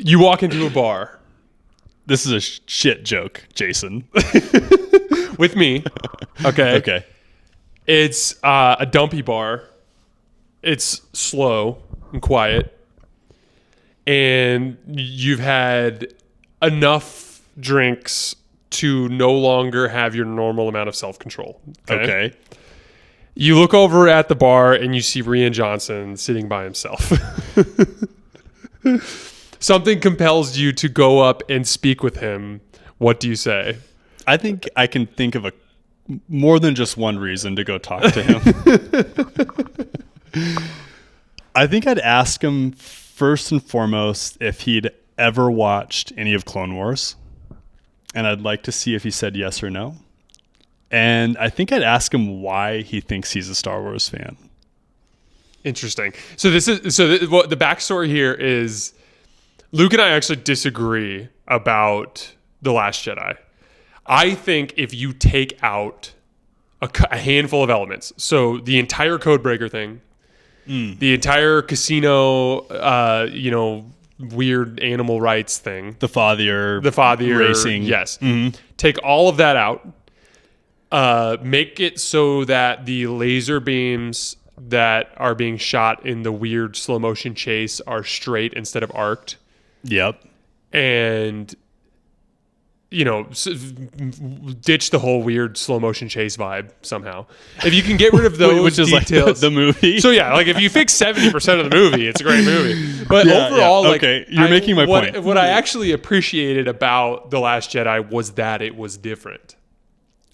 You walk into a bar This is a shit joke, Jason. with me. Okay. Okay. It's a dumpy bar. It's slow and quiet. And you've had enough drinks to no longer have your normal amount of self-control. Okay. You look over at the bar and you see Rian Johnson sitting by himself. Something compels you to go up and speak with him. What do you say? I think I can think of more than just one reason to go talk to him. I think I'd ask him first and foremost if he'd ever watched any of Clone Wars. And I'd like to see if he said yes or no. And I think I'd ask him why he thinks he's a Star Wars fan. Interesting. So the backstory here is Luke and I actually disagree about The Last Jedi. I think if you take out a handful of elements, so the entire Codebreaker thing, the entire casino, weird animal rights thing, The father racing, yes, take all of that out, make it so that the laser beams that are being shot in the weird slow motion chase are straight instead of arced. Yep. And, ditch the whole weird slow motion chase vibe somehow. If you can get rid of those which is details. like the movie. So yeah, like if you fix 70% of the movie, it's a great movie. But overall, okay, you're making my point. What I actually appreciated about The Last Jedi was that it was different.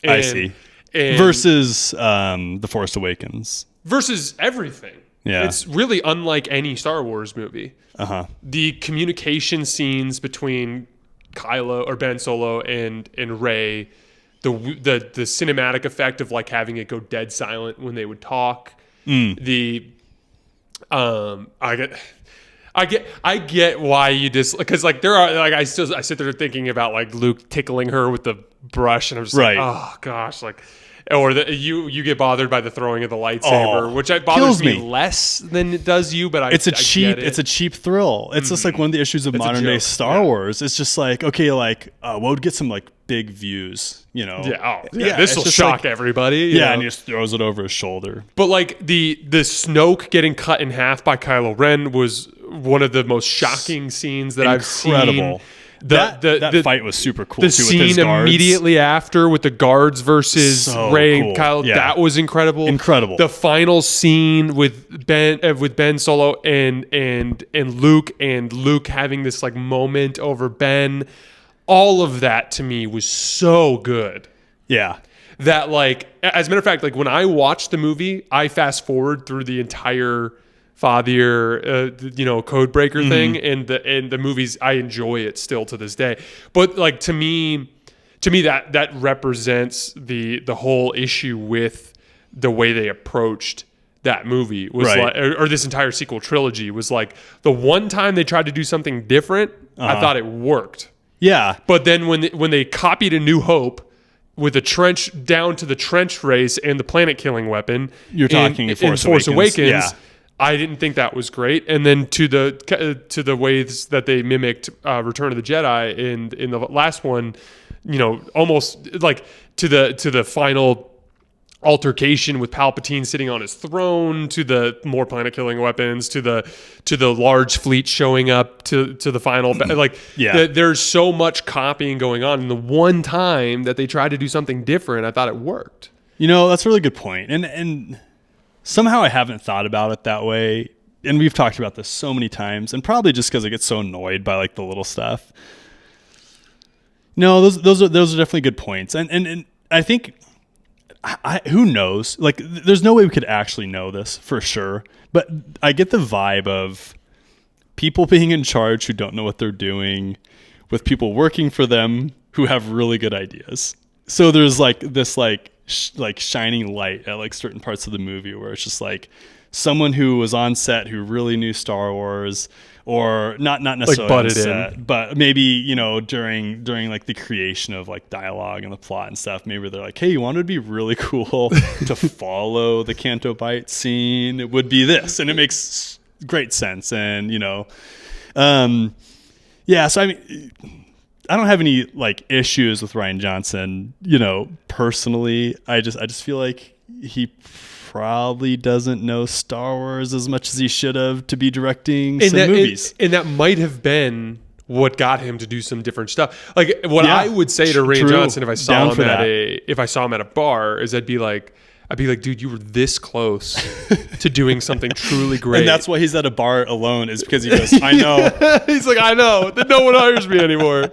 I see. Versus The Force Awakens. Versus everything. Yeah. It's really unlike any Star Wars movie. Uh-huh. The communication scenes between Kylo or Ben Solo and Rey, the cinematic effect of like having it go dead silent when they would talk. I get why you because like there are like I sit there thinking about like Luke tickling her with the brush and I'm just like, oh gosh, like. Or you get bothered by the throwing of the lightsaber, which bothers me less than it does you. But it's a cheap thrill. It's just like one of the issues of modern day Star Wars. It's just like what would get some like big views, this will shock everybody. And he just throws it over his shoulder. But like the Snoke getting cut in half by Kylo Ren was one of the most shocking scenes that I've seen. That fight was super cool. The scene immediately after with the guards versus Rey and Kyle, that was incredible. Incredible. The final scene with Ben Solo and Luke having this like moment over Ben, all of that to me was so good. Yeah. That like, as a matter of fact, like when I watched the movie, I fast forward through the entire Father, Codebreaker thing, and the movies. I enjoy it still to this day. But like to me that represents the whole issue with the way they approached that movie was like, or this entire sequel trilogy was like the one time they tried to do something different. I thought it worked. Yeah, but then when they copied A New Hope with the trench down to the trench race and the planet killing weapon, you're talking in Force Awakens. Yeah. I didn't think that was great, and then to the ways that they mimicked Return of the Jedi in the last one, almost like to the final altercation with Palpatine sitting on his throne, to the more planet killing weapons, to the large fleet showing up to the final there's so much copying going on, and the one time that they tried to do something different, I thought it worked. That's a really good point, and somehow I haven't thought about it that way, and we've talked about this so many times, and probably just because I get so annoyed by like the little stuff. No, those are definitely good points, and I think who knows? Like, there's no way we could actually know this for sure, but I get the vibe of people being in charge who don't know what they're doing, with people working for them who have really good ideas. So there's like this shining light at like certain parts of the movie where it's just like someone who was on set who really knew Star Wars, or not necessarily like on set, but maybe during like the creation of like dialogue and the plot and stuff, maybe they're like, hey, you want it to be really cool to follow the Canto Bight scene, it would be this, and it makes great sense. And Yeah, so I mean, I don't have any like issues with Rian Johnson, personally. I just feel like he probably doesn't know Star Wars as much as he should have to be directing some movies. And that might have been what got him to do some different stuff. Like what I would say to Rian true. Johnson if I saw Down him at a bar is I'd be like, dude, you were this close to doing something truly great. And that's why he's at a bar alone, is because he goes, I know. He's like, I know that no one hires me anymore.